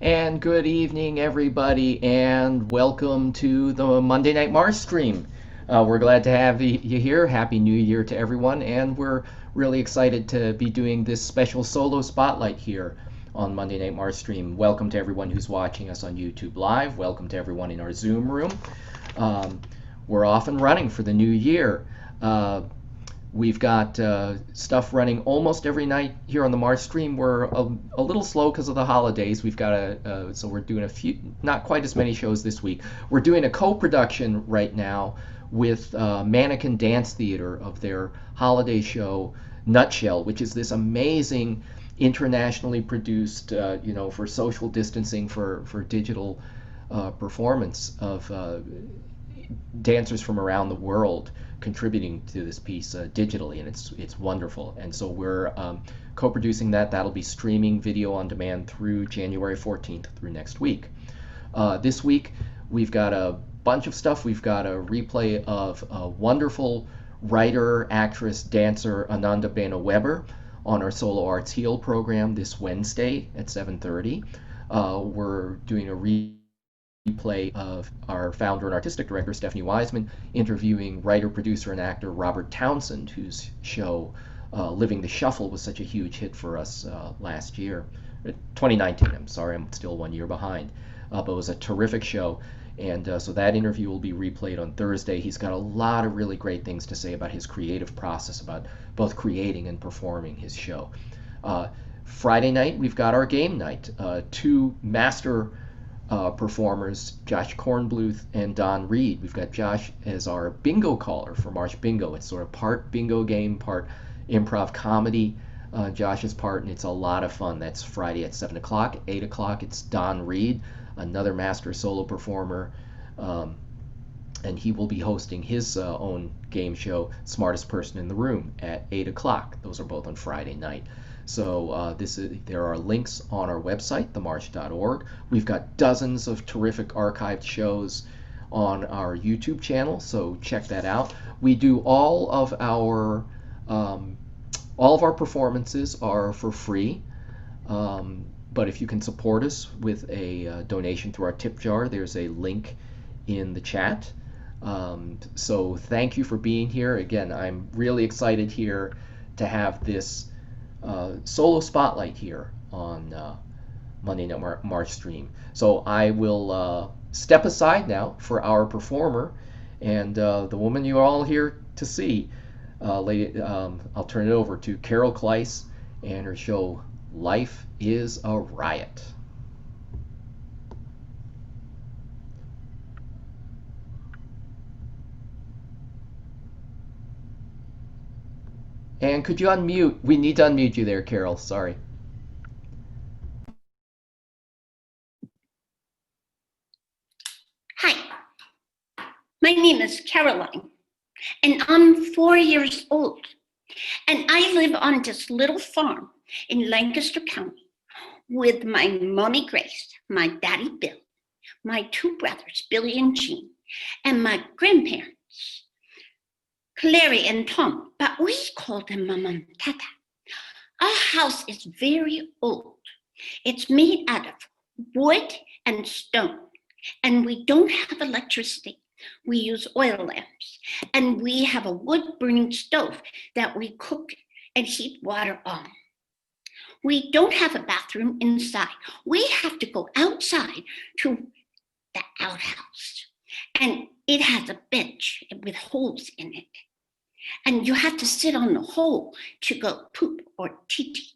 And good evening, everybody, and welcome to the Monday Night MarshStream. We're glad to have you here. Happy New Year to everyone, and we're really excited to be doing this special solo spotlight here on Monday Night MarshStream. Welcome to everyone who's watching us on YouTube Live. Welcome to everyone in our Zoom room. Um, we're off and running for the new year. Uh, We've got stuff running almost every night here on the Marsh stream. We're a little slow because of the holidays. We've got so we're doing a few, not quite as many shows this week. We're doing a co-production right now with Mannequin Dance Theater of their holiday show Nutshell, which is this amazing internationally produced, for social distancing for digital performance of dancers from around the world contributing to this piece digitally, and it's wonderful. And so we're co-producing that. That'll be streaming video on demand through January 14th through next week. This week we've got a bunch of stuff. We've got a replay of a wonderful writer, actress, dancer Ananda Bana-Weber on our Solo Arts Heal program this Wednesday at 7:30. We're doing a replay of our founder and artistic director Stephanie Wiseman interviewing writer, producer, and actor Robert Townsend, whose show Living the Shuffle was such a huge hit for us last year. 2019, I'm sorry, I'm still 1 year behind. But it was a terrific show. And so that interview will be replayed on Thursday. He's got a lot of really great things to say about his creative process, about both creating and performing his show. Friday night, we've got our game night. Two master performers, Josh Kornbluth and Don Reed. We've got Josh as our bingo caller for Marsh Bingo. It's sort of part bingo game, part improv comedy. Josh's part, and it's a lot of fun. That's Friday at 7 o'clock. 8 o'clock, it's Don Reed, another master solo performer, and he will be hosting his own game show, Smartest Person in the Room, at 8 o'clock. Those are both on Friday night. So there are links on our website, themarsh.org. We've got dozens of terrific archived shows on our YouTube channel, so check that out. We do all of our performances are for free, but if you can support us with a donation through our tip jar, there's a link in the chat. So thank you for being here. Again, I'm really excited here to have this solo spotlight here on Monday Night MarshStream. So I will step aside now for our performer, and the woman you're all here to see. I'll turn it over to Carole Klyce and her show Life is a Riot. And could you unmute? We need to unmute you there, Carole. Sorry. Hi, my name is Caroline, and I'm 4 years old, and I live on this little farm in Lancaster County with my mommy Grace, my daddy Bill, my two brothers, Billy and Jean, and my grandparents, Clary and Tom, but we call them Mama and Tata. Our house is very old. It's made out of wood and stone, and we don't have electricity. We use oil lamps, and we have a wood-burning stove that we cook and heat water on. We don't have a bathroom inside. We have to go outside to the outhouse, and it has a bench with holes in it. And you have to sit on the hole to go poop or tee-tee.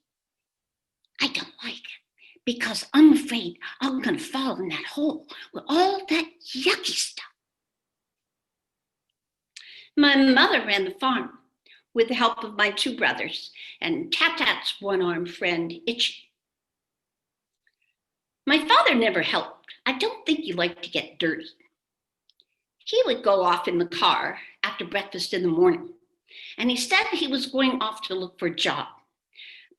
I don't like it because I'm afraid I'm gonna fall in that hole with all that yucky stuff. My mother ran the farm with the help of my two brothers and Tat-Tat's one-armed friend, Itchy. My father never helped. I don't think he liked to get dirty. He would go off in the car after breakfast in the morning, and he said he was going off to look for a job.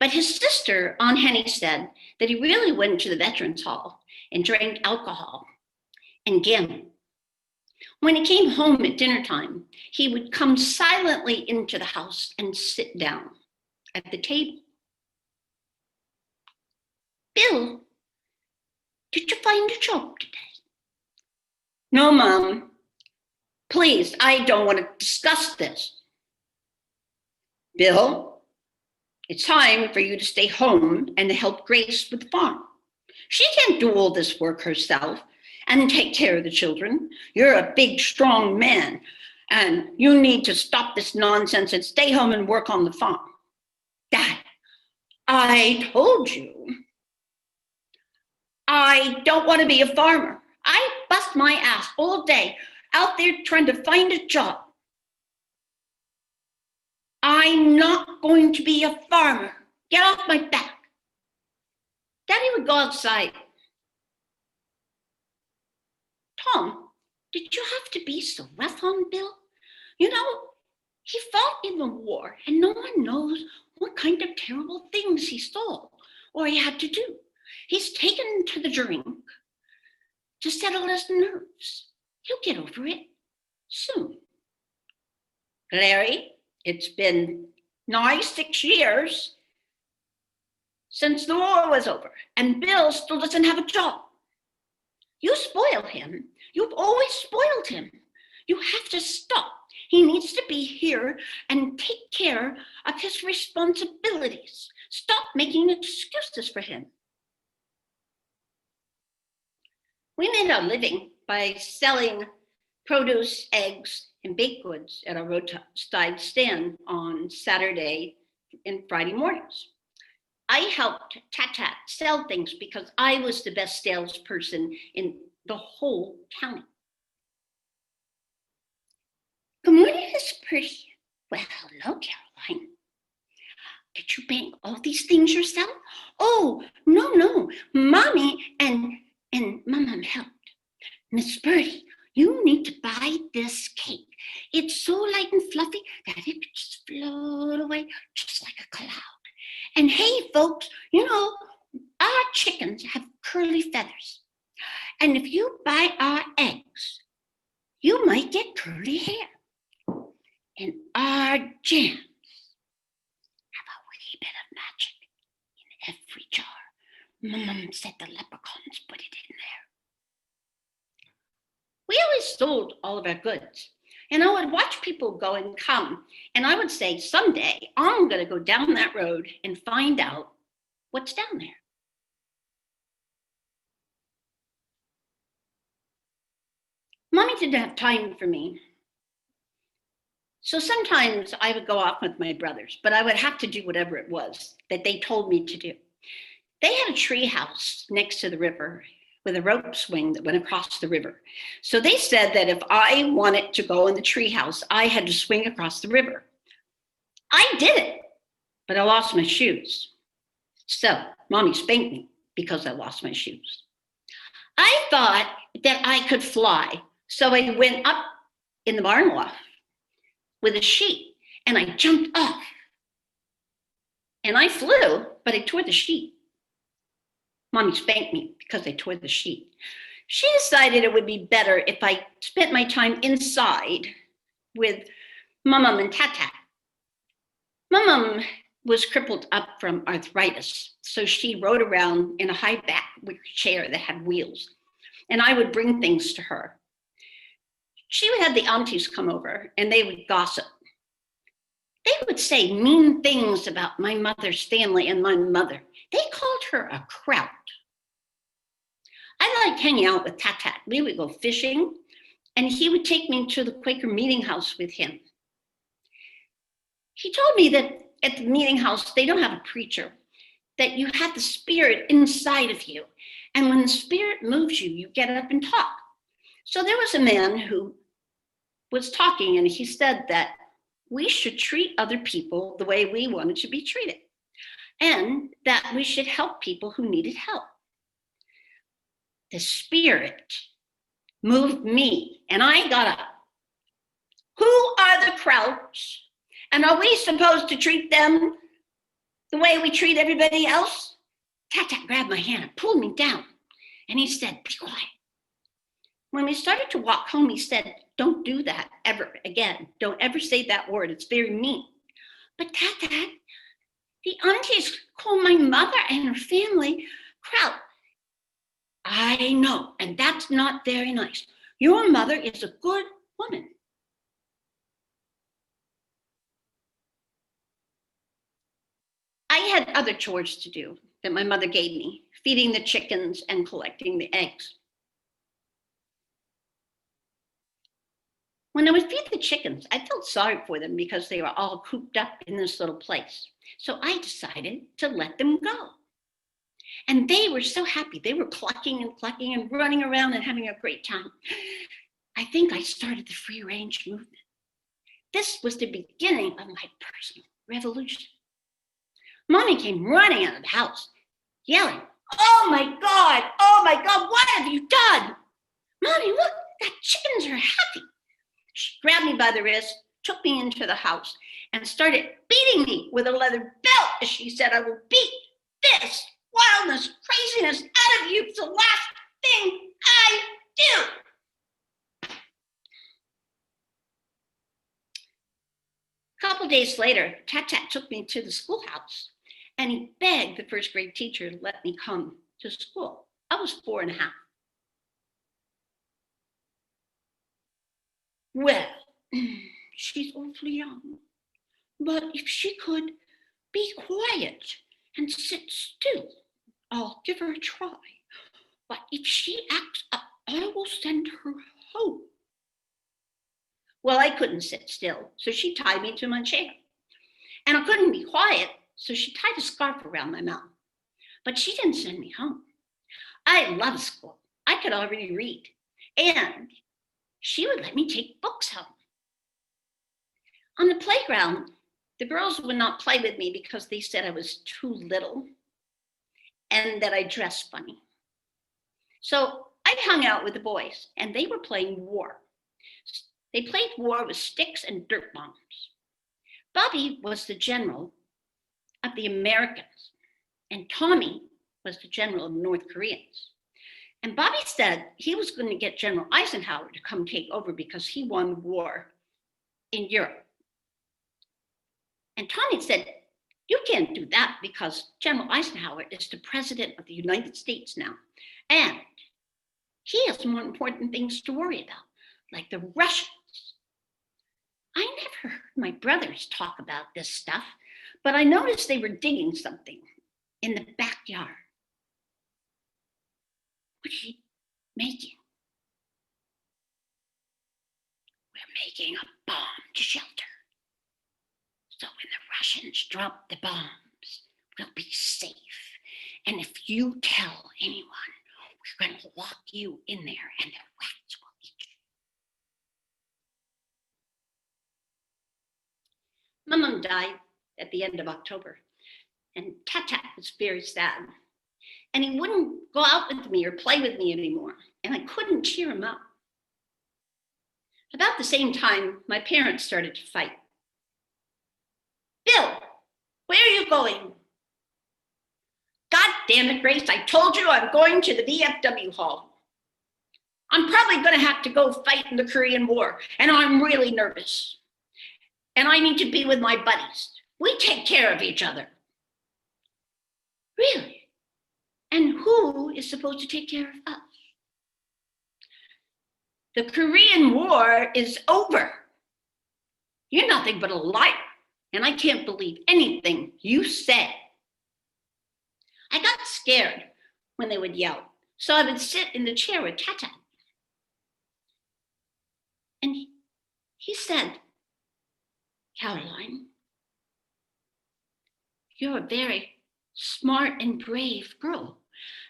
But his sister, Aunt Henny, said that he really went to the Veterans Hall and drank alcohol and gambled. When he came home at dinner time, he would come silently into the house and sit down at the table. Bill find a job today? No, Mom. Please, I don't want to discuss this. Bill, it's time for you to stay home and to help Grace with the farm. She can't do all this work herself and take care of the children. You're a big, strong man, and you need to stop this nonsense and stay home and work on the farm. Dad, I told you. I don't want to be a farmer. I bust my ass all day out there trying to find a job. I'm not going to be a farmer. Get off my back. Daddy would go outside. Tom, did you have to be so rough on Bill? You know, he fought in the war, and no one knows what kind of terrible things he stole or he had to do. He's taken to the drink to settle his nerves. He'll get over it soon. Larry, it's been nigh 6 years since the war was over, and Bill still doesn't have a job. You spoil him. You've always spoiled him. You have to stop. He needs to be here and take care of his responsibilities. Stop making excuses for him. We made our living by selling produce, eggs, and baked goods at our roadside stand on Saturday and Friday mornings. I helped Tat sell things because I was the best salesperson in the whole county. Good morning, Miss Pretty. Well, hello, Caroline. Did you bake all these things yourself? Oh, no. Mommy and Mom helped. Miss Birdie, you need to buy this cake. It's so light and fluffy that it could just float away just like a cloud. And hey, folks, you know, our chickens have curly feathers. And if you buy our eggs, you might get curly hair. And our jams have a wee bit of magic in every jar. Mom said the leprechauns put it in there. We always sold all of our goods. And I would watch people go and come. And I would say, someday I'm going to go down that road and find out what's down there. Mommy didn't have time for me. So sometimes I would go off with my brothers, but I would have to do whatever it was that they told me to do. They had a tree house next to the river with a rope swing that went across the river. So they said that if I wanted to go in the tree house, I had to swing across the river. I did it, but I lost my shoes. So Mommy spanked me because I lost my shoes. I thought that I could fly. So I went up in the barn loft with a sheet and I jumped off. And I flew, but I tore the sheet. Mommy spanked me because I tore the sheet. She decided it would be better if I spent my time inside with Mum and Tat. Mum was crippled up from arthritis, so she rode around in a high back chair that had wheels, and I would bring things to her. She would have the aunties come over and they would gossip. They would say mean things about my mother's family and my mother. They called her a kraut. I liked hanging out with Tat. We would go fishing and he would take me to the Quaker meeting house with him. He told me that at the meeting house, they don't have a preacher, that you have the spirit inside of you. And when the spirit moves you, you get up and talk. So there was a man who was talking and he said that we should treat other people the way we wanted to be treated and that we should help people who needed help. The spirit moved me and I got up. Who are the Krauts? And are we supposed to treat them the way we treat everybody else? Tat grabbed my hand and pulled me down and he said, be quiet. When we started to walk home, he said, don't do that ever again. Don't ever say that word. It's very mean. But Tat, the aunties call my mother and her family Kraut. I know, and that's not very nice. Your mother is a good woman. I had other chores to do that my mother gave me, feeding the chickens and collecting the eggs. When I would feed the chickens, I felt sorry for them because they were all cooped up in this little place. So I decided to let them go. And they were so happy. They were clucking and running around and having a great time. I think I started the free range movement. This was the beginning of my personal revolution. Mommy came running out of the house, yelling, oh my God, what have you done? Mommy, look, the chickens are happy. She grabbed me by the wrist, took me into the house, and started beating me with a leather belt as she said, I will beat this wildness, craziness out of you. It's the last thing I do. A couple days later, Tat took me to the schoolhouse, and he begged the first grade teacher to let me come to school. I was 4.5. Well, she's awfully young, but if she could be quiet and sit still, I'll give her a try. But if she acts up, I will send her home. Well, I couldn't sit still, so she tied me to my chair. And I couldn't be quiet, so she tied a scarf around my mouth. But she didn't send me home. I loved school. I could already read. And she would let me take books home. On the playground, the girls would not play with me because they said I was too little and that I dressed funny. So I hung out with the boys, and they were playing war. They played war with sticks and dirt bombs. Bobby was the general of the Americans, and Tommy was the general of the North Koreans. And Bobby said he was going to get General Eisenhower to come take over because he won the war in Europe. And Tommy said, you can't do that because General Eisenhower is the president of the United States now. And he has more important things to worry about, like the Russians. I never heard my brothers talk about this stuff, but I noticed they were digging something in the backyard. What are you making? We're making a bomb shelter. So when the Russians drop the bombs, we'll be safe. And if you tell anyone, we're going to lock you in there and the rats will eat you. My mom died at the end of October, and Tat was very sad. And he wouldn't go out with me or play with me anymore, and I couldn't cheer him up. About the same time, my parents started to fight. Bill, where are you going? God damn it, Grace, I told you I'm going to the VFW hall. I'm probably going to have to go fight in the Korean War, and I'm really nervous. And I need to be with my buddies. We take care of each other. Really? And who is supposed to take care of us? The Korean War is over. You're nothing but a liar, and I can't believe anything you said. I got scared when they would yell, so I would sit in the chair with Tata. And he said, Caroline, you're a very smart and brave girl,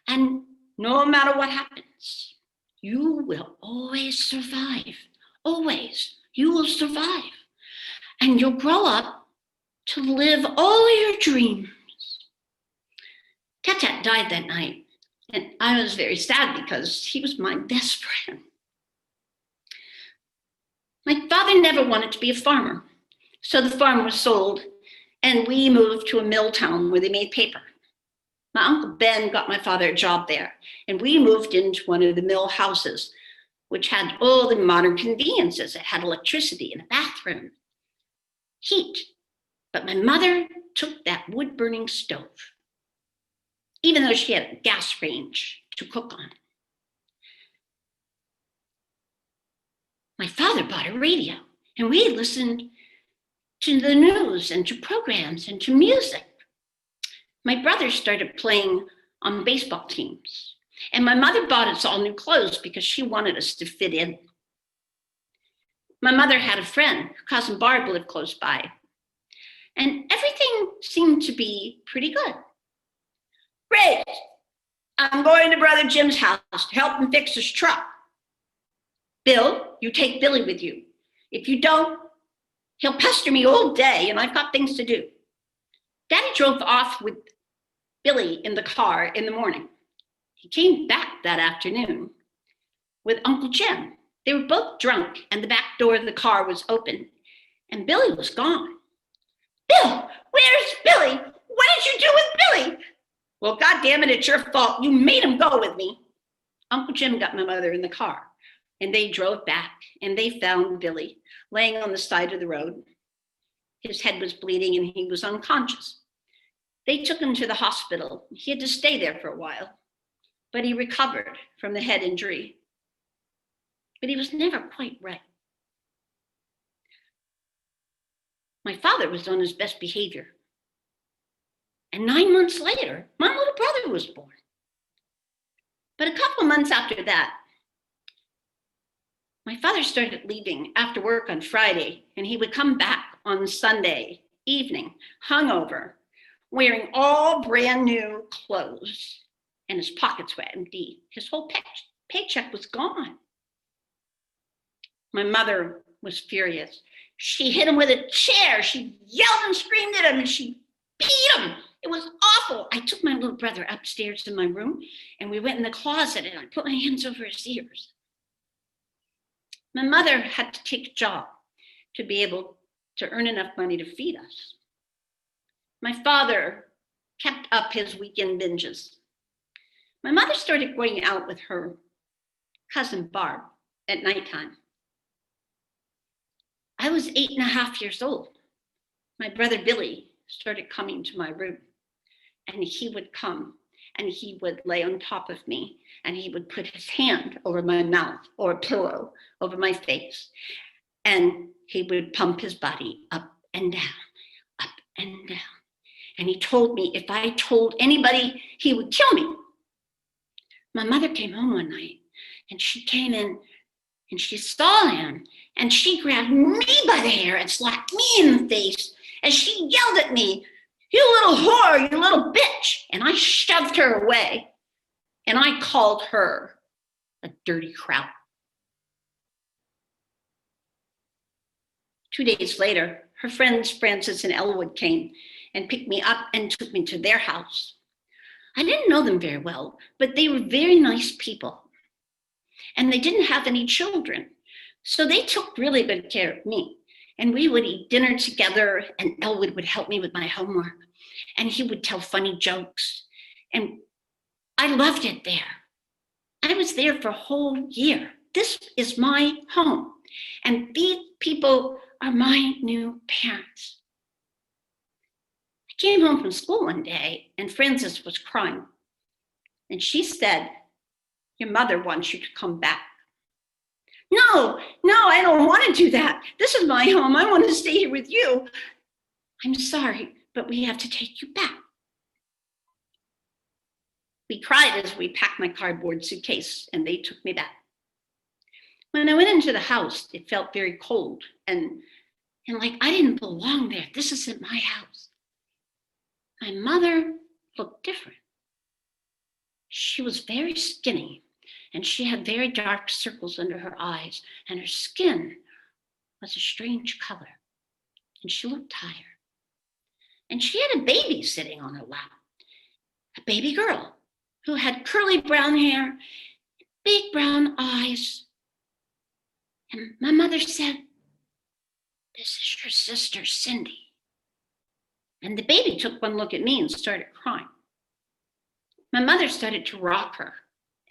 and no matter what happens, you will always survive. Always, you will survive. And you'll grow up to live all your dreams. Tat died that night, and I was very sad because he was my best friend. My father never wanted to be a farmer, so the farm was sold, and we moved to a mill town where they made paper. My Uncle Ben got my father a job there, and we moved into one of the mill houses, which had all the modern conveniences. It had electricity and a bathroom, heat, but my mother took that wood-burning stove, even though she had a gas range to cook on. My father bought a radio, and we listened to the news and to programs and to music. My brother started playing on baseball teams, and my mother bought us all new clothes because she wanted us to fit in. My mother had a friend, her cousin Barb lived close by, and everything seemed to be pretty good. Great, I'm going to Brother Jim's house to help him fix his truck. Bill, you take Billy with you. If you don't, he'll pester me all day and I've got things to do. Daddy drove off with Billy in the car in the morning. He came back that afternoon with Uncle Jim. They were both drunk and the back door of the car was open and Billy was gone. Bill, where's Billy? What did you do with Billy? Well, God damn it, it's your fault. You made him go with me. Uncle Jim got my mother in the car and they drove back and they found Billy laying on the side of the road. His head was bleeding and he was unconscious. They took him to the hospital. He had to stay there for a while, but he recovered from the head injury. But he was never quite right. My father was on his best behavior. And 9 months later, my little brother was born. But a couple of months after that, my father started leaving after work on Friday, and he would come back on Sunday evening, hungover, wearing all brand new clothes, and his pockets were empty. His whole paycheck was gone. My mother was furious. She hit him with a chair. She yelled and screamed at him, and she beat him. It was awful. I took my little brother upstairs in my room, and we went in the closet, and I put my hands over his ears. My mother had to take a job to be able to earn enough money to feed us. My father kept up his weekend binges. My mother started going out with her cousin Barb at nighttime. I was 8.5 years old. My brother Billy started coming to my room, and he would come and he would lay on top of me and he would put his hand over my mouth or a pillow over my face. And he would pump his body up and down, up and down. And he told me if I told anybody, he would kill me. My mother came home one night and she came in and she saw him and she grabbed me by the hair and slapped me in the face and she yelled at me, "You little whore, you little bitch." And I shoved her away and I called her a dirty kraut. 2 days later, her friends Frances and Elwood came and picked me up and took me to their house. I didn't know them very well, but they were very nice people. And they didn't have any children. So they took really good care of me. And we would eat dinner together and Elwood would help me with my homework. And he would tell funny jokes. And I loved it there. I was there for a whole year. This is my home. And these people are my new parents. I came home from school one day and Frances was crying. And she said, "Your mother wants you to come back." No, I don't want to do that. This is my home. I want to stay here with you. I'm sorry, but we have to take you back. We cried as we packed my cardboard suitcase and they took me back. When I went into the house, it felt very cold and like I didn't belong there. This isn't my house. My mother looked different. She was very skinny and she had very dark circles under her eyes and her skin was a strange color and she looked tired. And she had a baby sitting on her lap, a baby girl who had curly brown hair, big brown eyes. And my mother said, "This is your sister, Cindy." And the baby took one look at me and started crying. My mother started to rock her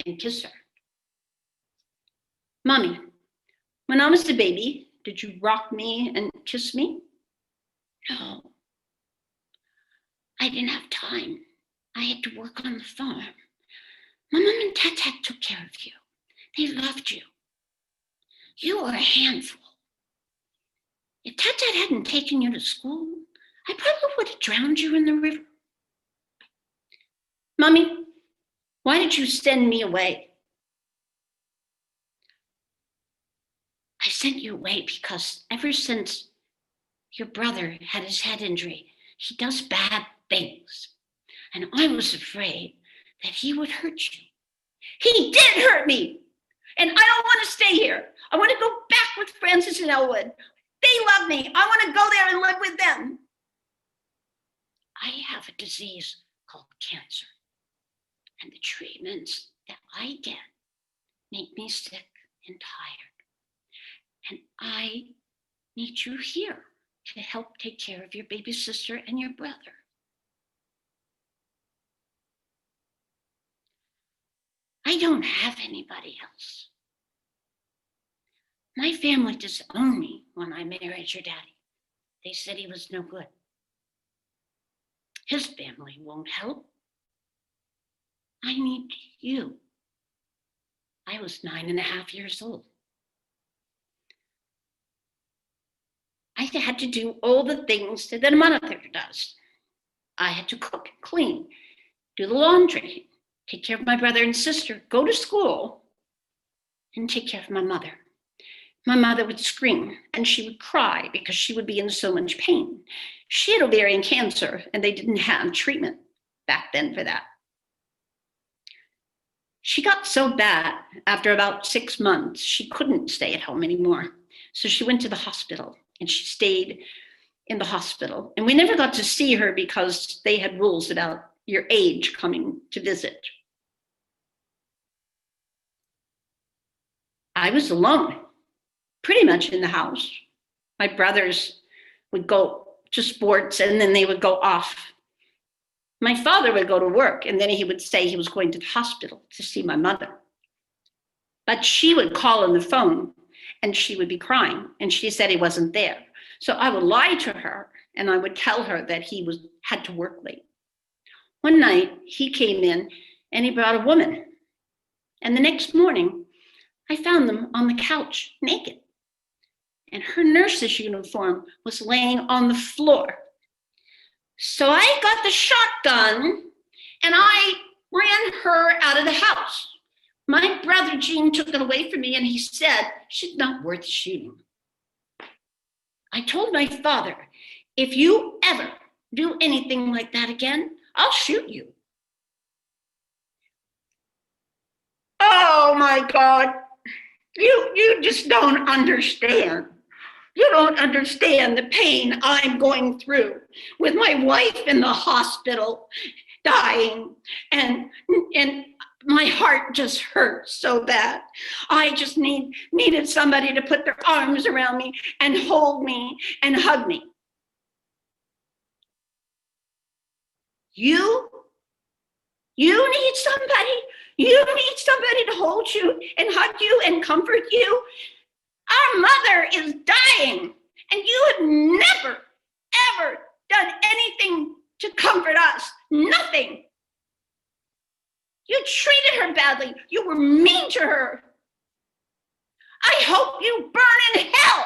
and kiss her. "Mommy, when I was a baby, did you rock me and kiss me?" "No, I didn't have time. I had to work on the farm. My mom and Dad took care of you. They loved you." You were a handful. If Dad hadn't taken you to school, I probably would have drowned you in the river. Mommy, why did you send me away? I sent you away because ever since your brother had his head injury, he does bad things. And I was afraid that he would hurt you. He did hurt me. And I don't want to stay here. I want to go back with Francis and Elwood. They love me. I want to go there and live with them. I have a disease called cancer. And the treatments that I get make me sick and tired. And I need you here to help take care of your baby sister and your brother. I don't have anybody else. My family disowned me when I married your daddy. They said he was no good. His family won't help. I need you. I was 9.5 years old. I had to do all the things that a mother does. I had to cook, clean, do the laundry, take care of my brother and sister, go to school, and take care of my mother. My mother would scream and she would cry because she would be in so much pain. She had ovarian cancer and they didn't have treatment back then for that. She got so bad after about 6 months, she couldn't stay at home anymore. So she went to the hospital and she stayed in the hospital. And we never got to see her because they had rules about your age coming to visit. I was alone, pretty much in the house. My brothers would go to sports and then they would go off. My father would go to work and then he would say he was going to the hospital to see my mother. But she would call on the phone and she would be crying and she said he wasn't there. So I would lie to her and I would tell her that he had to work late. One night he came in and he brought a woman. And the next morning I found them on the couch naked. And her nurse's uniform was laying on the floor. So I got the shotgun and I ran her out of the house. My brother Gene took it away from me and he said, she's not worth shooting. I told my father, if you ever do anything like that again, I'll shoot you. Oh my God, you just don't understand. You don't understand the pain I'm going through with my wife in the hospital dying and my heart just hurts so bad. I just needed somebody to put their arms around me and hold me and hug me. You need somebody. You need somebody to hold you and hug you and comfort you. Our mother is dying, and you have never, ever done anything to comfort us. Nothing. You treated her badly. You were mean to her. I hope you burn in hell.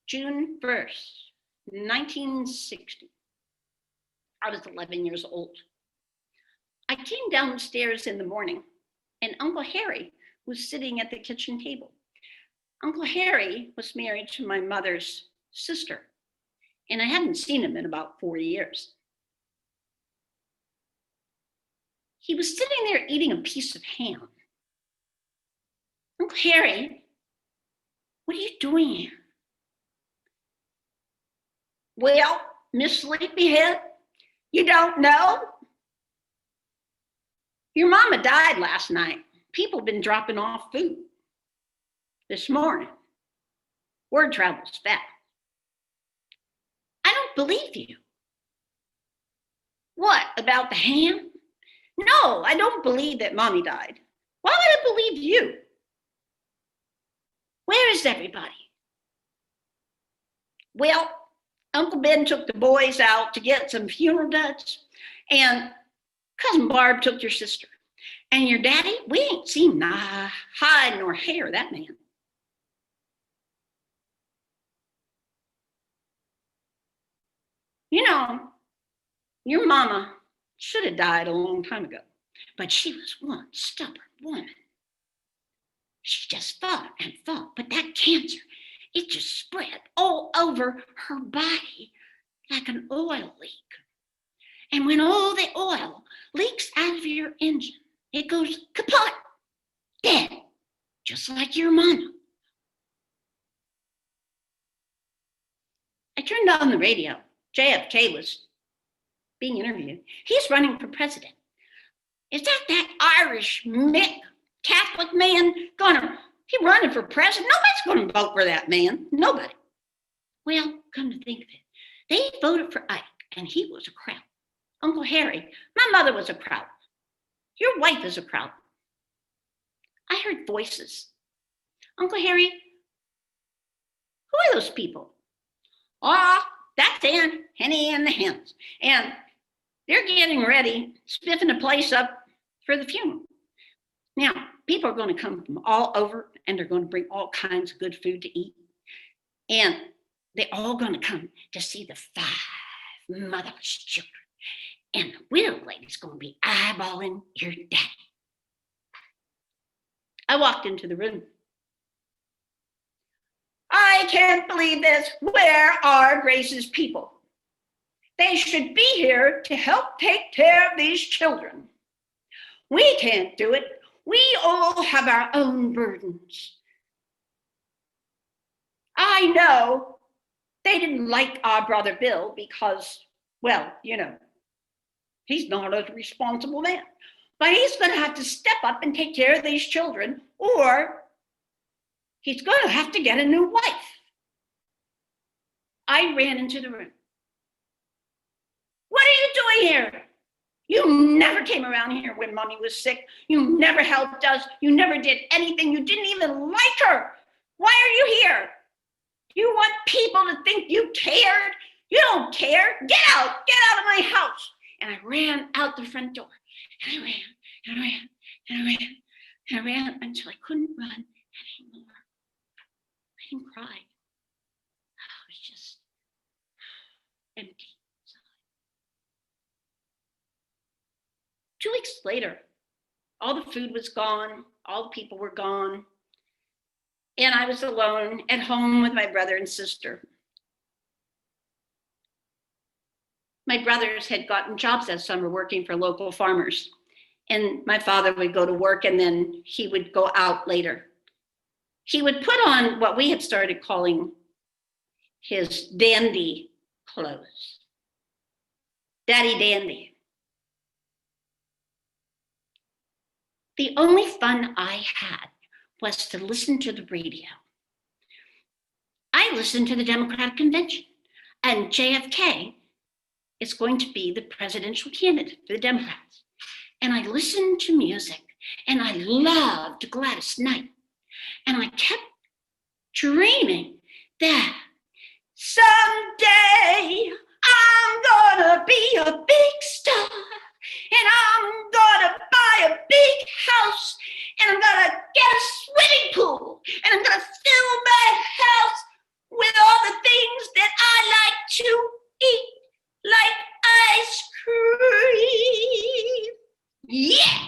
June 1st, 1960. I was 11 years old. I came downstairs in the morning and Uncle Harry was sitting at the kitchen table. Uncle Harry was married to my mother's sister, and I hadn't seen him in about 4 years. He was sitting there eating a piece of ham. Uncle Harry, what are you doing here? Well, Miss Sleepyhead, you don't know? Your mama died last night. People have been dropping off food this morning. Word travels fast. I don't believe you. What, about the ham? No, I don't believe that Mommy died. Why would I believe you? Where is everybody? Well, Uncle Ben took the boys out to get some funeral duds, and Cousin Barb took your sister. And your daddy, we ain't seen hide nor hair of that man. You know, your mama should have died a long time ago, but she was one stubborn woman. She just fought and fought, but that cancer, it just spread all over her body like an oil leak. And when all the oil leaks out of your engine, it goes kaput, dead, just like your mama. I turned on the radio. JFK was being interviewed. He's running for president. Is that Irish Mick Catholic man he running for president? Nobody's gonna vote for that man. Nobody. Well, come to think of it, they voted for Ike, and he was a Kraut. Uncle Harry, my mother was a Kraut. Your wife is a Kraut. I heard voices. Uncle Harry, who are those people? That's Henny and the Hens. And they're getting ready, spiffing the place up for the funeral. Now, people are going to come from all over, and they're going to bring all kinds of good food to eat. And they're all going to come to see the 5 motherless children. And the widow lady's going to be eyeballing your daddy. I walked into the room. I can't believe this. Where are Grace's people? They should be here to help take care of these children. We can't do it. We all have our own burdens. I know they didn't like our brother Bill because, well, he's not a responsible man. But he's going to have to step up and take care of these children, or he's going to have to get a new wife. I ran into the room. What are you doing here? You never came around here when Mommy was sick. You never helped us. You never did anything. You didn't even like her. Why are you here? You want people to think you cared? You don't care. Get out of my house. And I ran out the front door. And I ran, and I ran, and I ran, and I ran until I couldn't run anymore. I didn't cry. I was just empty. 2 weeks later, all the food was gone, all the people were gone, and I was alone at home with my brother and sister. My brothers had gotten jobs that summer working for local farmers, and my father would go to work and then he would go out later. He would put on what we had started calling his dandy clothes. Daddy dandy. The only fun I had was to listen to the radio. I listened to the Democratic Convention, and JFK is going to be the presidential candidate for the Democrats. And I listened to music, and I loved Gladys Knight. And I kept dreaming that someday I'm gonna be a big star, and I'm gonna buy a big house, and I'm gonna get a swimming pool, and I'm gonna fill my house with all the things that I like to eat, like ice cream. Yeah!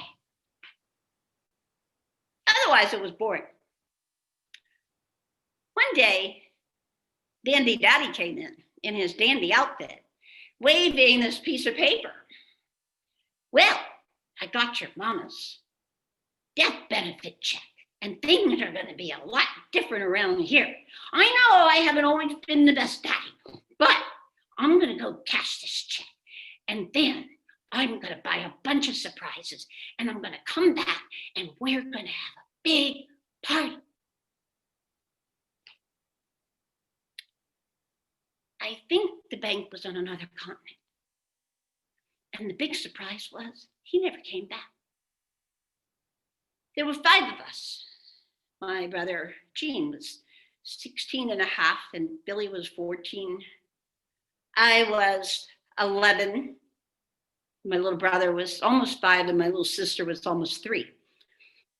Otherwise, it was boring. One day, Dandy Daddy came in his dandy outfit, waving this piece of paper. Well, I got your mama's death benefit check, and things are going to be a lot different around here. I know I haven't always been the best daddy, but I'm going to go cash this check, and then I'm going to buy a bunch of surprises, and I'm going to come back, and we're going to have a big party. I think the bank was on another continent. And the big surprise was he never came back. There were 5 of us. My brother Gene was 16 and a half, and Billy was 14. I was 11. My little brother was almost 5, and my little sister was almost 3.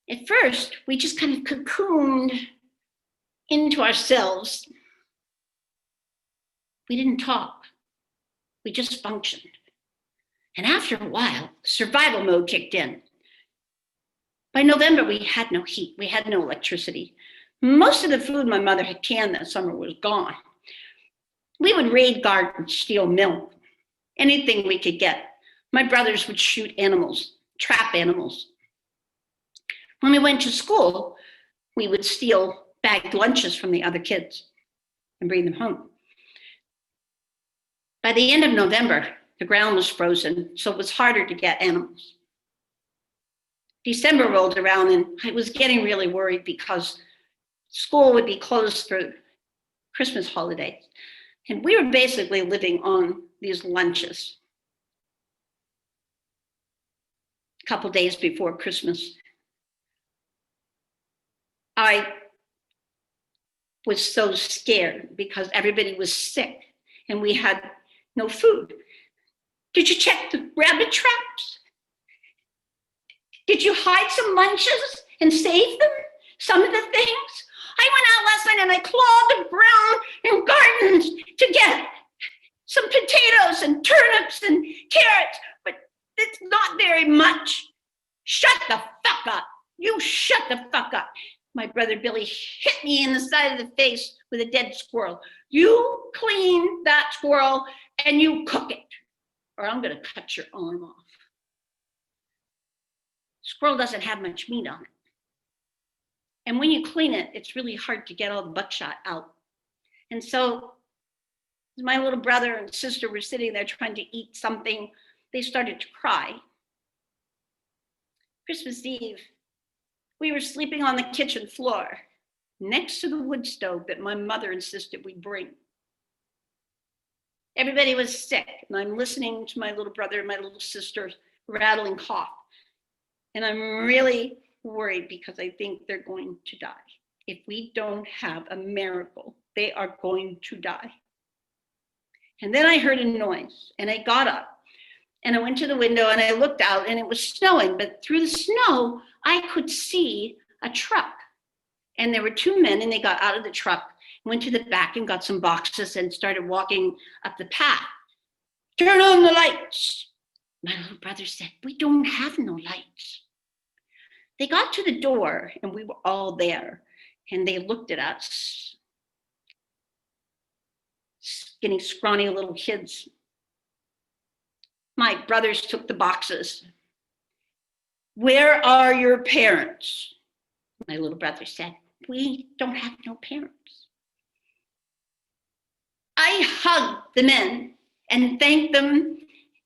At first, we just kind of cocooned into ourselves. We didn't talk. We just functioned. And after a while, survival mode kicked in. By November, we had no heat. We had no electricity. Most of the food my mother had canned that summer was gone. We would raid gardens, steal milk, anything we could get. My brothers would shoot animals, trap animals. When we went to school, we would steal bagged lunches from the other kids and bring them home. By the end of November, the ground was frozen, so it was harder to get animals. December rolled around, and I was getting really worried because school would be closed for Christmas holidays. And we were basically living on these lunches. A couple days before Christmas, I was so scared because everybody was sick and we had no food. Did you check the rabbit traps? Did you hide some lunches and save them? Some of the things? I went out last night and I clawed the ground and gardens to get some potatoes and turnips and carrots, but it's not very much. Shut the fuck up. You shut the fuck up. My brother Billy hit me in the side of the face with a dead squirrel. You clean that squirrel and you cook it, or I'm gonna cut your arm off. Squirrel doesn't have much meat on it. And when you clean it, it's really hard to get all the buckshot out. And so my little brother and sister were sitting there trying to eat something. They started to cry. Christmas Eve, we were sleeping on the kitchen floor next to the wood stove that my mother insisted we bring. Everybody was sick, and I'm listening to my little brother and my little sister rattling cough. And I'm really worried because I think they're going to die. If we don't have a miracle, they are going to die. And then I heard a noise, and I got up, and I went to the window, and I looked out, and it was snowing. But through the snow, I could see a truck. And there were 2 men, and they got out of the truck, went to the back and got some boxes and started walking up the path. Turn on the lights. My little brother said, we don't have no lights. They got to the door, and we were all there, and they looked at us, skinny, scrawny little kids. My brothers took the boxes. Where are your parents? My little brother said, we don't have no parents. I hugged the men and thanked them.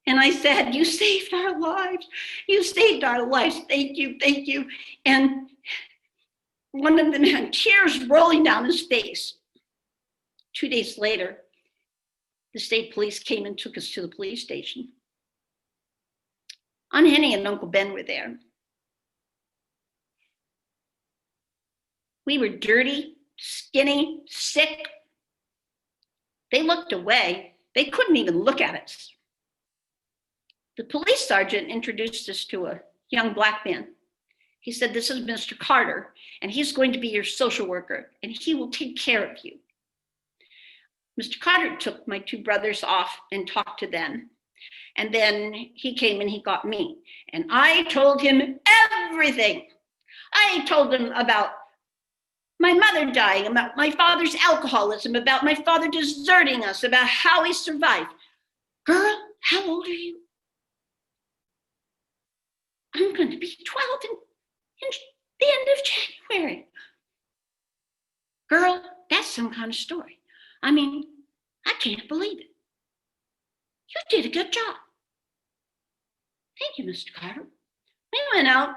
And I said, you saved our lives. You saved our lives. Thank you, thank you. And one of them had tears rolling down his face. 2 days later, the state police came and took us to the police station. Aunt Henny and Uncle Ben were there. We were dirty, skinny, sick. They looked away. They couldn't even look at us. The police sergeant introduced us to a young black man. He said, this is Mr. Carter, and he's going to be your social worker, and he will take care of you. Mr. Carter took my 2 brothers off and talked to them. And then he came and he got me. And I told him everything. I told him about my mother dying, about my father's alcoholism, about my father deserting us, about how he survived. Girl, how old are you? I'm going to be 12 in the end of January. Girl, that's some kind of story. I mean, I can't believe it. You did a good job. Thank you, Mr. Carter. We went out.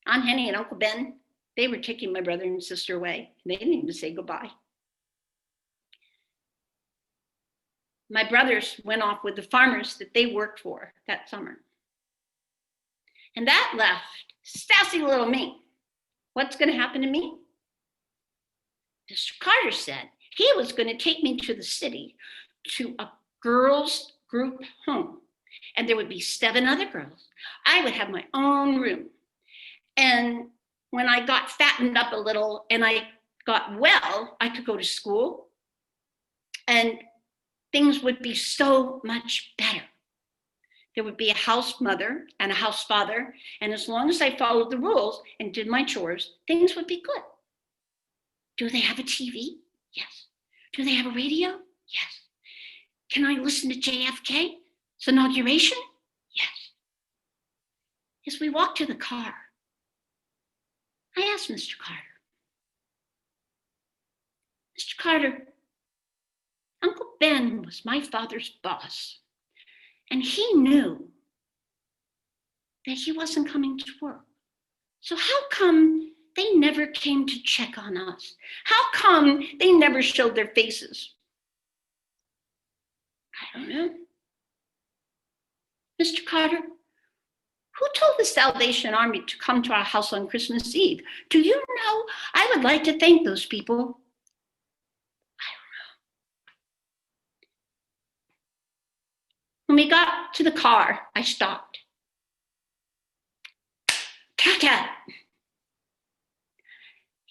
Aunt Henny and Uncle Ben, they were taking my brother and sister away. They didn't even say goodbye. My brothers went off with the farmers that they worked for that summer. And that left sassy little me. What's going to happen to me? Mr. Carter said he was going to take me to the city to a girls' group home, and there would be 7 other girls. I would have my own room. And when I got fattened up a little and I got well, I could go to school and things would be so much better. There would be a house mother and a house father, and as long as I followed the rules and did my chores, things would be good. Do they have a TV? Yes. Do they have a radio? Yes. Can I listen to JFK's inauguration? Yes. As we walked to the car, I asked Mr. Carter, Mr. Carter, Uncle Ben was my father's boss, and he knew that he wasn't coming to work. So how come they never came to check on us? How come they never showed their faces? I don't know. Mr. Carter, who told the Salvation Army to come to our house on Christmas Eve? Do you know? I would like to thank those people. I don't know. When we got to the car, I stopped. Tata,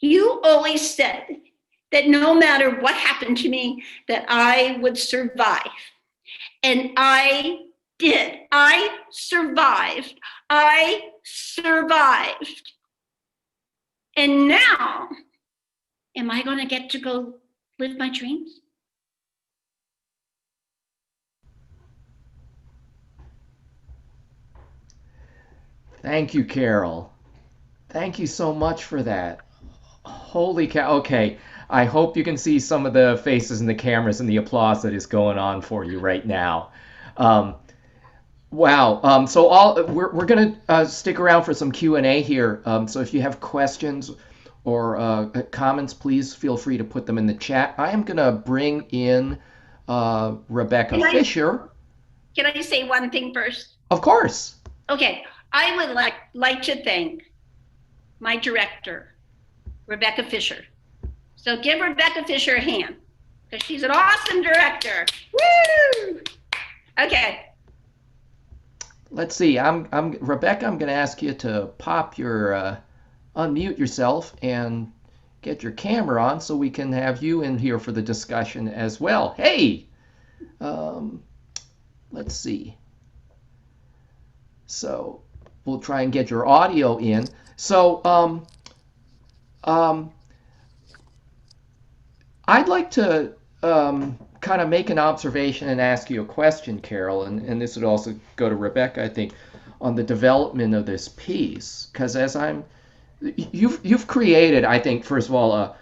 you always said that no matter what happened to me, that I would survive. And I did. I survived. I survived. And now, am I going to get to go live my dreams? Thank you, Carole. Thank you so much for that. Holy cow. Okay, I hope you can see some of the faces in the cameras and the applause that is going on for you right now. Um, wow. So we're gonna stick around for some Q&A here. So if you have questions or comments, please feel free to put them in the chat. I am gonna bring in Rebecca Fisher. Can I say one thing first? Of course. Okay, I would like to thank my director, Rebecca Fisher. So give Rebecca Fisher a hand, because she's an awesome director. Woo! Okay. Let's see. Rebecca. I'm going to ask you to pop your unmute yourself and get your camera on so we can have you in here for the discussion as well. Hey. Let's see. So we'll try and get your audio in. So I'd like to kind of make an observation and ask you a question, Carole, and this would also go to Rebecca, I think, on the development of this piece. Because you've created, I think, first of all,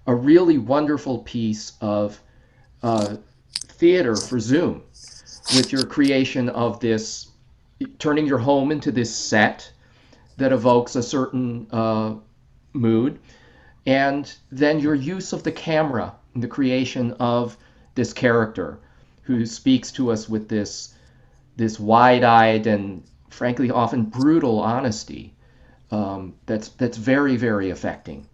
a really wonderful piece of theater for Zoom with your creation of this, turning your home into this set that evokes a certain mood, and then your use of the camera, the creation of this character who speaks to us with this wide-eyed and frankly often brutal honesty that's very, very affecting.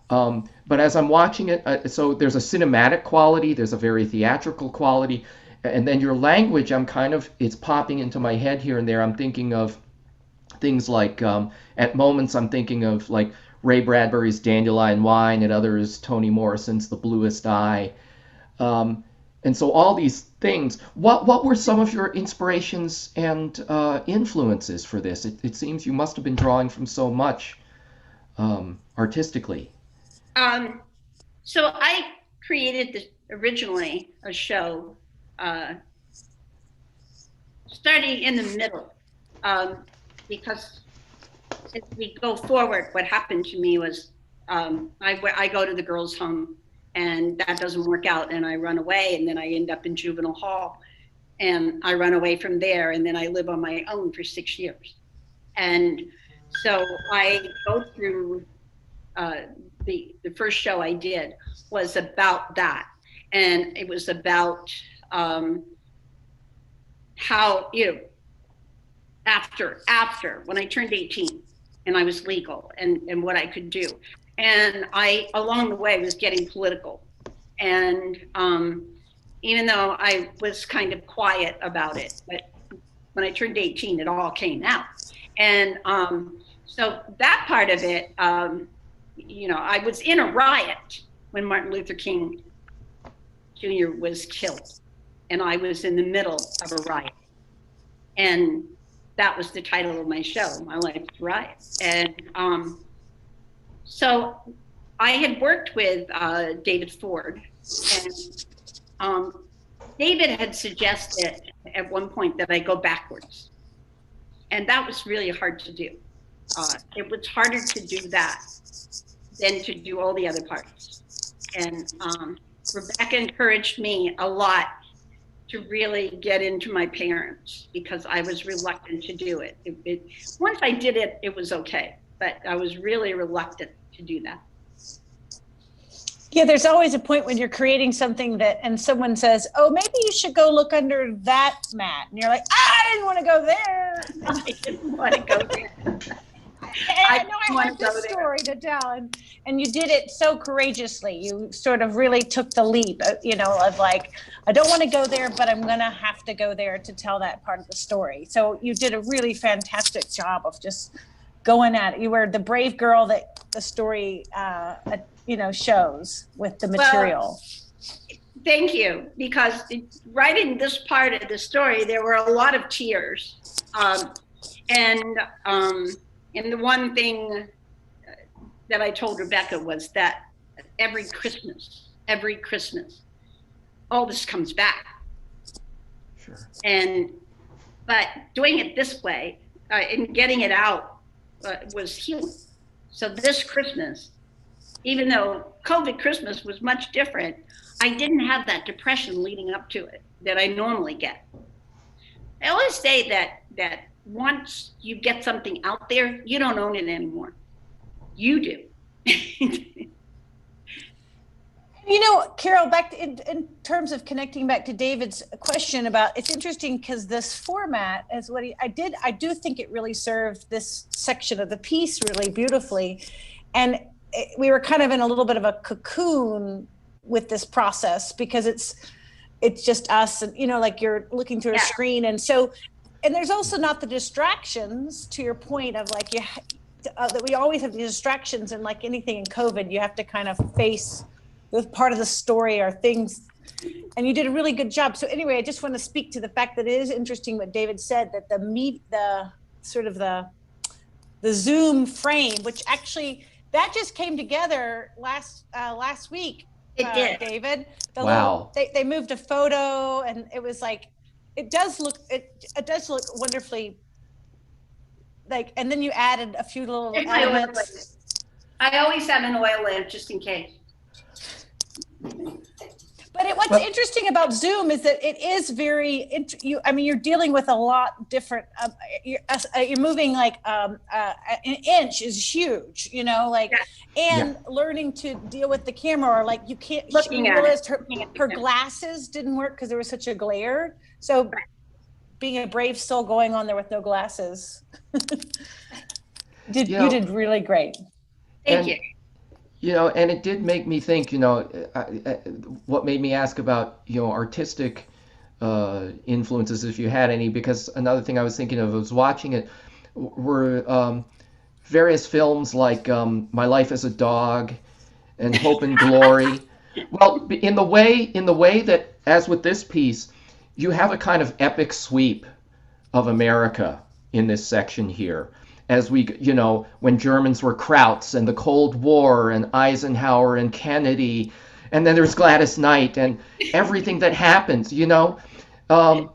But as I'm watching it, so there's a cinematic quality, there's a very theatrical quality, and then your language, it's popping into my head here and there. I'm thinking of things like, at moments I'm thinking of like Ray Bradbury's Dandelion Wine, and others Toni Morrison's The Bluest Eye. And so all these things, what were some of your inspirations and influences for this? It seems you must have been drawing from so much artistically. So I created originally a show starting in the middle, because as we go forward, what happened to me was I go to the girls' home, and that doesn't work out, and I run away, and then I end up in juvenile hall, and I run away from there, and then I live on my own for 6 years. And so I go through the first show I did was about that, and it was about how, after when I turned 18 and I was legal, and what I could do. And I, along the way, was getting political. And even though I was kind of quiet about it. But when I turned 18, it all came out. And so that part of it, I was in a riot when Martin Luther King Jr. was killed. And I was in the middle of a riot. And that was the title of my show, My Life's Riot. And so I had worked with David Ford, and David had suggested at one point that I go backwards. And that was really hard to do. It was harder to do that than to do all the other parts. And Rebecca encouraged me a lot to really get into my parents because I was reluctant to do it. Once I did it, it was okay, but I was really reluctant to do that. Yeah, there's always a point when you're creating something and someone says, oh, maybe you should go look under that mat. And you're like, I didn't want to go there. I didn't want to go there. I have this story to tell. And you did it so courageously. You sort of really took the leap, of like, I don't want to go there, but I'm going to have to go there to tell that part of the story. So you did a really fantastic job of just going at it. You were the brave girl that the story, shows with the material. Well, thank you, because writing this part of the story, there were a lot of tears. And the one thing that I told Rebecca was that every Christmas, all this comes back. Sure. But doing it this way and getting it out was healing. So this Christmas, even though COVID Christmas was much different, I didn't have that depression leading up to it that I normally get. I always say that once you get something out there, you don't own it anymore. You do. Carole, back in terms of connecting back to David's question about, it's interesting because this format is what I do think it really served this section of the piece really beautifully. And we were kind of in a little bit of a cocoon with this process because it's just us and, like you're looking through a screen. And there's also not the distractions, to your point of like, that we always have the distractions, and like anything in COVID, you have to kind of face the part of the story or things, and you did a really good job. So anyway, I just want to speak to the fact that it is interesting what David said, that the Zoom frame, which actually, that just came together last week. It did, David. Wow. They moved a photo, and it was like, it does look wonderfully. Like, and then you added a few little elements. I always have an oil lamp just in case. But what's interesting about Zoom is that it is very, you're dealing with a lot different, you're moving like an inch is huge, and learning to deal with the camera, or like you can't, she realized her glasses didn't work because there was such a glare. So being a brave soul going on there with no glasses, you did really great. Thank you. And it did make me think, what made me ask about, artistic influences, if you had any, because another thing I was thinking of, I was watching it, were various films like My Life as a Dog and Hope and Glory. Well, in the way that, as with this piece, you have a kind of epic sweep of America in this section here. As we, when Germans were Krauts and the Cold War and Eisenhower and Kennedy, and then there's Gladys Knight and everything that happens, and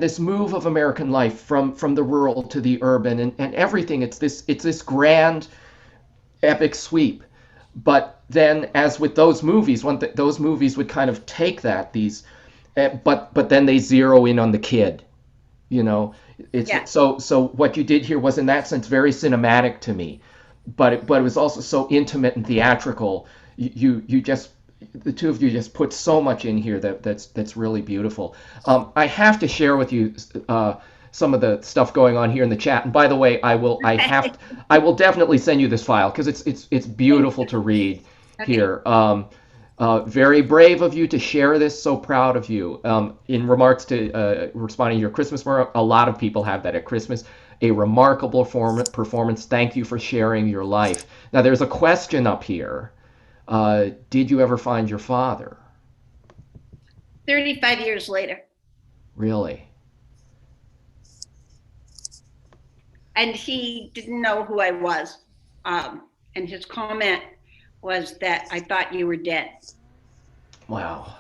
this move of American life from the rural to the urban and everything. It's this grand epic sweep. But then, as with those movies, those movies would kind of take but then they zero in on the kid, So what you did here was, in that sense, very cinematic to me, but it was also so intimate and theatrical. You just, the two of you just put so much in here that's really beautiful. I have to share with you some of the stuff going on here in the chat. And by the way, I will definitely send you this file because it's beautiful to read here. Very brave of you to share this. So proud of you. In remarks to responding to your Christmas remark, a lot of people have that at Christmas. A remarkable performance. Thank you for sharing your life. Now, there's a question up here. Did you ever find your father? 35 years later. Really? And he didn't know who I was. And his comment was that I thought you were dead. Wow.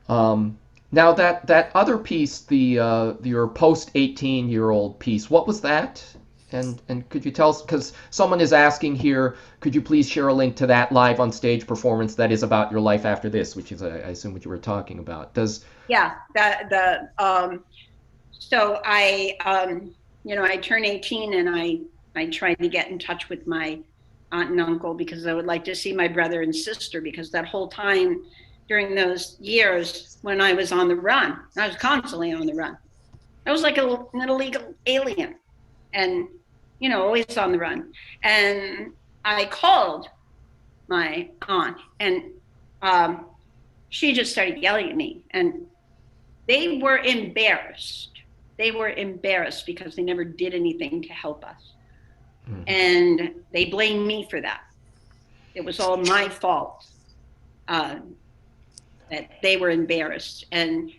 Now that other piece, the your post 18-year-old piece, what was that? And could you tell us, because someone is asking here, could you please share a link to that live on stage performance that is about your life after this, which is I assume what you were talking about. Yeah, so I I turned 18 and I tried to get in touch with my aunt and uncle because I would like to see my brother and sister, because that whole time during those years when I was on the run, I was constantly on the run. I was like an illegal alien and, always on the run. And I called my aunt and she just started yelling at me, and they were embarrassed. They were embarrassed because they never did anything to help us. And they blamed me for that. It was all my fault that they were embarrassed. And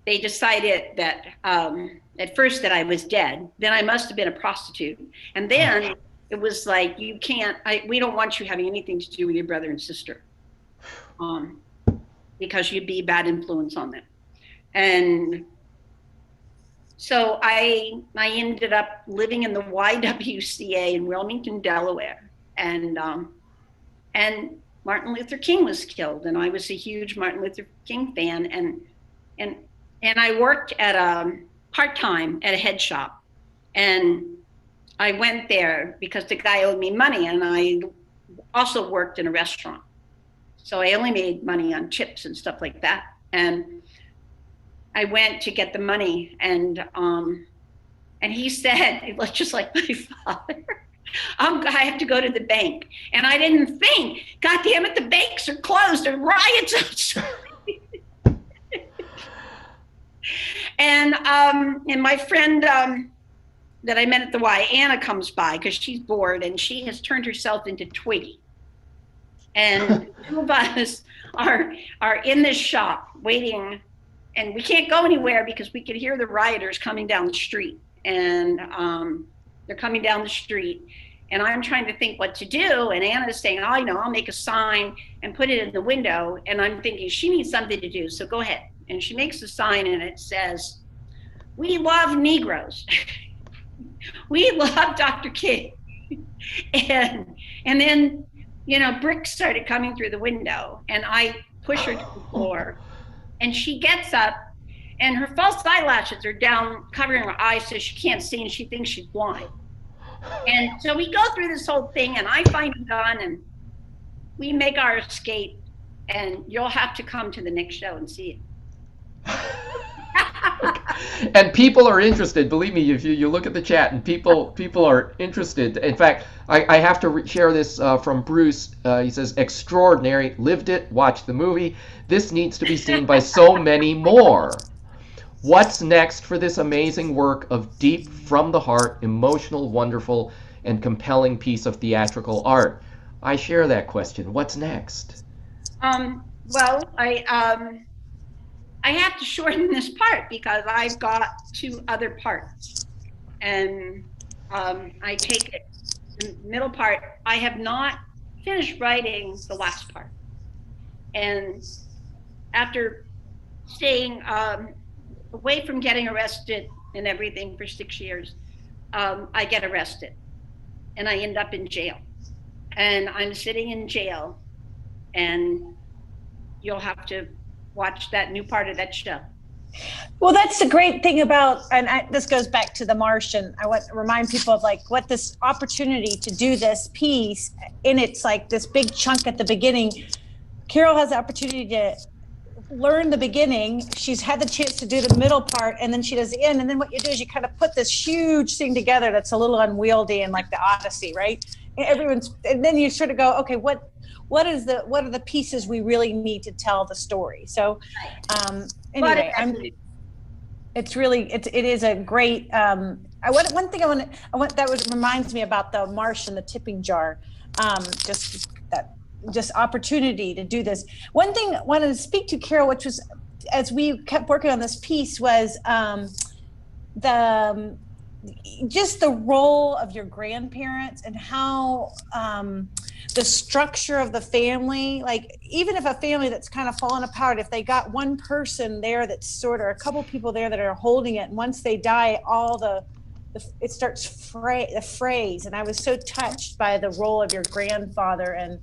they decided that at first that I was dead. Then I must have been a prostitute. And then it was like, we don't want you having anything to do with your brother and sister because you'd be a bad influence on them. And so I ended up living in the YWCA in Wilmington, Delaware, and Martin Luther King was killed, and I was a huge Martin Luther King fan, and I worked at part-time at a head shop, and I went there because the guy owed me money, and I also worked in a restaurant, so I only made money on chips and stuff like that, and I went to get the money, and he said, just like my father, I have to go to the bank. And I didn't think, God damn it, the banks are closed and riots outside. And my friend that I met at the Y, Anna, comes by because she's bored and she has turned herself into Twiggy. And two of us are in this shop waiting. And we can't go anywhere because we could hear the rioters coming down the street. And they're coming down the street. And I'm trying to think what to do. And Anna's saying, I know, I'll make a sign and put it in the window. And I'm thinking, she needs something to do, so go ahead. And she makes a sign and it says, "We love Negroes." We love Dr. King. And then, bricks started coming through the window. And I push her to the floor. And she gets up, and her false eyelashes are down, covering her eyes so she can't see, and she thinks she's blind. And so we go through this whole thing, and I find a gun, and we make our escape, and you'll have to come to the next show and see it. And people are interested. Believe me, if you look at the chat, and people are interested. In fact, I have to share this from Bruce. He says, "Extraordinary, lived it, watched the movie. This needs to be seen by so many more. What's next for this amazing work of deep, from the heart, emotional, wonderful, and compelling piece of theatrical art?" I share that question. What's next? Well, I have to shorten this part because I've got two other parts, and I take it. The middle part, I have not finished writing the last part, and after staying away from getting arrested and everything for 6 years, I get arrested and I end up in jail, and I'm sitting in jail, and you'll have to watch that new part of that show. Well, that's the great thing about, and this goes back to the Marsh, and I want to remind people of like what this opportunity to do this piece, and it's like this big chunk at the beginning. Carole has the opportunity to learn the beginning. She's had the chance to do the middle part, and then she does the end. And then what you do is you kind of put this huge thing together that's a little unwieldy and like the Odyssey, right? And then you sort of go, okay, what what are the pieces we really need to tell the story. So anyway, it is a great one thing reminds me about the marsh and the tipping jar, just opportunity to do this. One thing I wanted to speak to, Carole, which was, as we kept working on this piece, was just the role of your grandparents and how the structure of the family, like even if a family that's kind of fallen apart, if they got one person there that's sort of a couple people there that are holding it, and once they die, it starts the phrase. And I was so touched by the role of your grandfather. And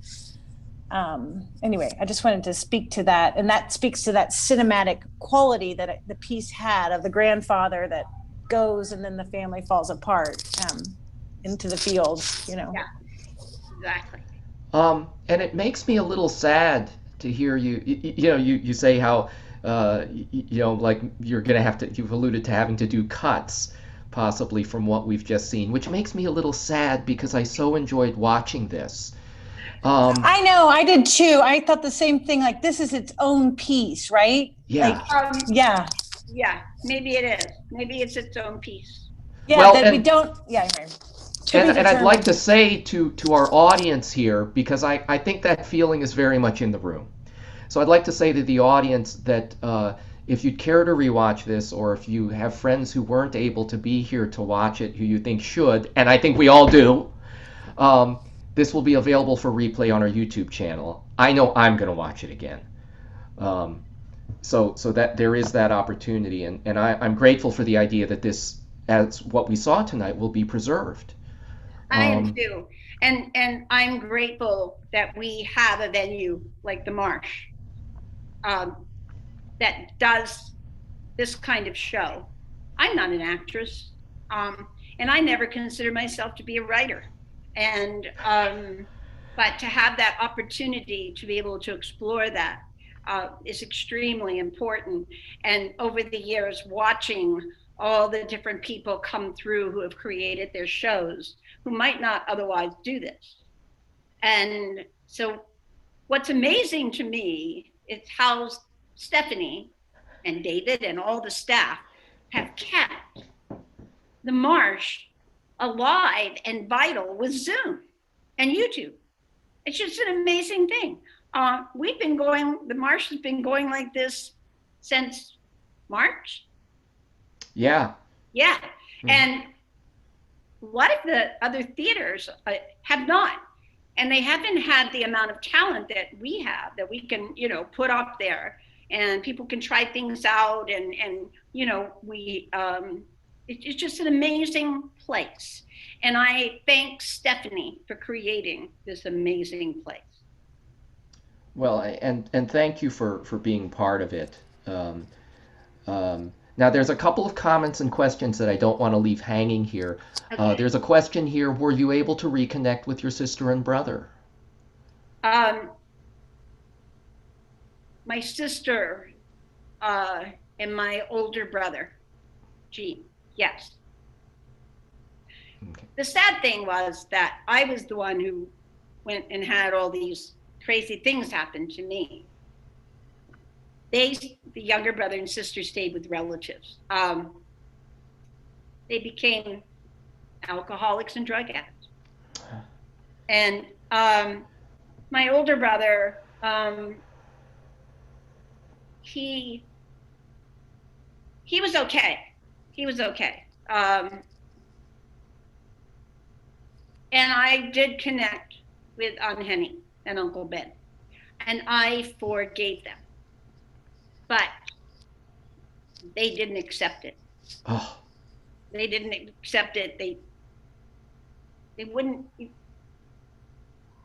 anyway, I just wanted to speak to that, and that speaks to that cinematic quality that the piece had of the grandfather that goes and then the family falls apart into the field, Yeah, exactly. And it makes me a little sad to hear you say how like you're gonna you've alluded to having to do cuts possibly from what we've just seen, which makes me a little sad because I so enjoyed watching this. I know, I did too. I thought the same thing, like this is its own piece, right? Yeah. Yeah, maybe it is. Maybe it's its own piece. Yeah, well, that we don't, yeah. And I'd like to say to our audience here, because I think that feeling is very much in the room. So I'd like to say to the audience that if you'd care to rewatch this, or if you have friends who weren't able to be here to watch it, who you think should, and I think we all do, this will be available for replay on our YouTube channel. I know I'm going to watch it again. So that there is that opportunity, and I'm grateful for the idea that this, as what we saw tonight, will be preserved. I am too. And I'm grateful that we have a venue like the Marsh that does this kind of show. I'm not an actress, and I never consider myself to be a writer. And but to have that opportunity to be able to explore that is extremely important. And over the years, watching all the different people come through who have created their shows, who might not otherwise do this. And so what's amazing to me is how Stephanie and David and all the staff have kept the Marsh alive and vital with Zoom and YouTube. It's just an amazing thing. The Marsh has been going like this since March. Yeah. Yeah. Mm-hmm. And a lot of the other theaters have not. And they haven't had the amount of talent that we have, that we can, put up there, and people can try things out. And it's just an amazing place. And I thank Stephanie for creating this amazing place. Well, and thank you for being part of it. Now, there's a couple of comments and questions that I don't want to leave hanging here. Okay. There's a question here: were you able to reconnect with your sister and brother? My sister and my older brother, Gene, yes. Okay. The sad thing was that I was the one who went and had all these crazy things happen to me. The younger brother and sister stayed with relatives. They became alcoholics and drug addicts. And my older brother, he was okay. He was okay. And I did connect with Aunt Henny and Uncle Ben, and I forgave them. But they didn't accept it. Oh. They didn't accept it. They wouldn't.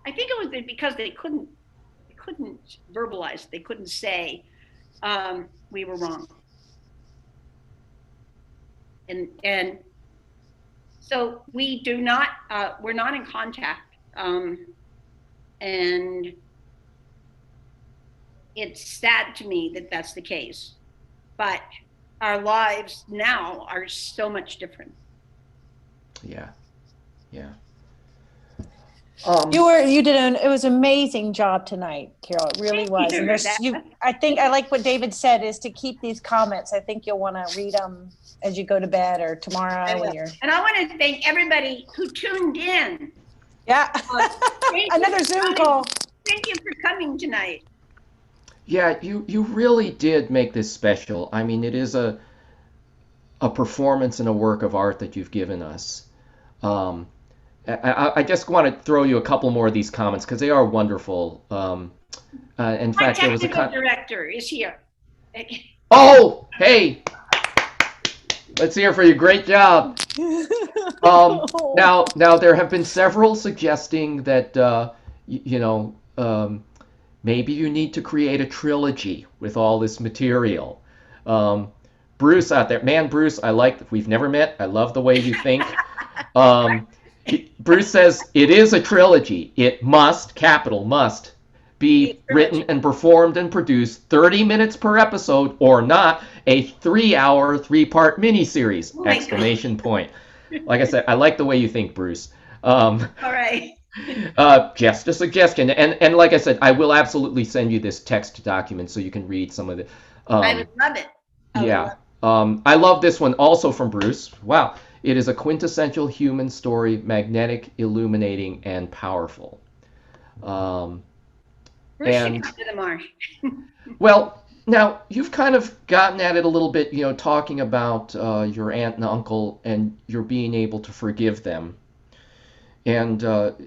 I think it was because they couldn't verbalize. They couldn't say we were wrong. And so we do not. We're not in contact. And it's sad to me that that's the case, but our lives now are so much different. Yeah. You did it was an amazing job tonight, Carol. It really Thank was. you, And Rebecca. I think I like what David said is to keep these comments. I think you'll want to read them as you go to bed or tomorrow when you're. And I want to thank everybody who tuned in. Yeah. Another Zoom call. Thank you for coming tonight. Yeah, you really did make this special. I mean, it is a performance and a work of art that you've given us. Um, I just want to throw you a couple more of these comments because they are wonderful. In My fact, there was a technical director is here. Oh, hey, let's hear for you. Great job. Now there have been several suggesting that maybe you need to create a trilogy with all this material. Bruce out there, man, Bruce, we've never met. I love the way you think. Bruce says it is a trilogy. It must, capital must, be written and performed and produced 30 minutes per episode or not a 3-hour, 3-part miniseries! Exclamation point. Like I said, I like the way you think, Bruce. All right. Just a suggestion. And like I said, I will absolutely send you this text document so you can read some of the. I would love it. I love this one also from Bruce. Wow. It is a quintessential human story, magnetic, illuminating, and powerful. Bruce should come to the marsh. Well, now you've kind of gotten at it a little bit, talking about your aunt and uncle and your being able to forgive them. And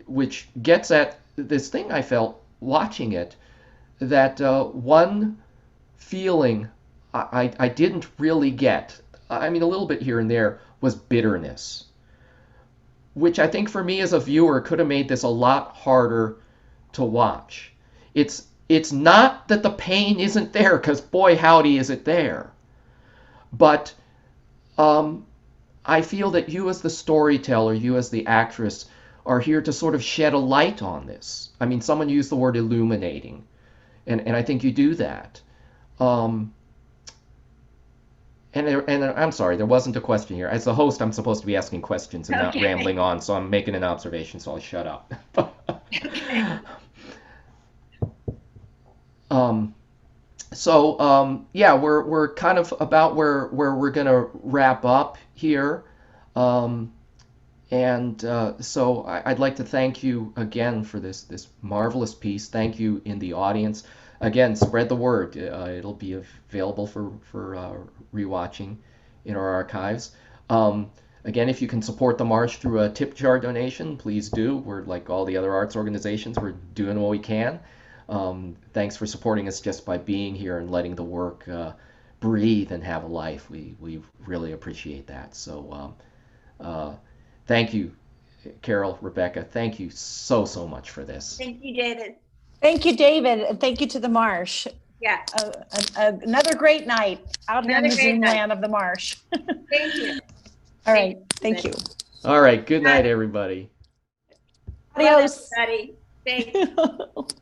which gets at this thing I felt watching it, that one feeling I didn't really get, I mean a little bit here and there, was bitterness, which I think for me as a viewer could have made this a lot harder to watch. It's not that the pain isn't there, because boy howdy is it there, but I feel that you as the storyteller, you as the actress, are here to sort of shed a light on this. I mean, someone used the word illuminating, and I think you do that. And I'm sorry, there wasn't a question here. As the host, I'm supposed to be asking questions and not rambling on, so I'm making an observation, so I'll shut up. Yeah, we're kind of about where we're gonna wrap up here. So I'd like to thank you again for this marvelous piece. Thank you in the audience. Again, spread the word. It'll be available for rewatching in our archives. Again, if you can support the Marsh through a tip jar donation, please do. We're like all the other arts organizations. We're doing what we can. Thanks for supporting us just by being here and letting the work breathe and have a life. We really appreciate that. So thank you, Carole, Rebecca. Thank you so much for this. Thank you, David. Thank you, David, and thank you to the Marsh. Yeah. Another great night out in the Zoom land of the Marsh. Thank you. All right. Thank you. All right. Good night, everybody. Adios. Bye, everybody. Thanks.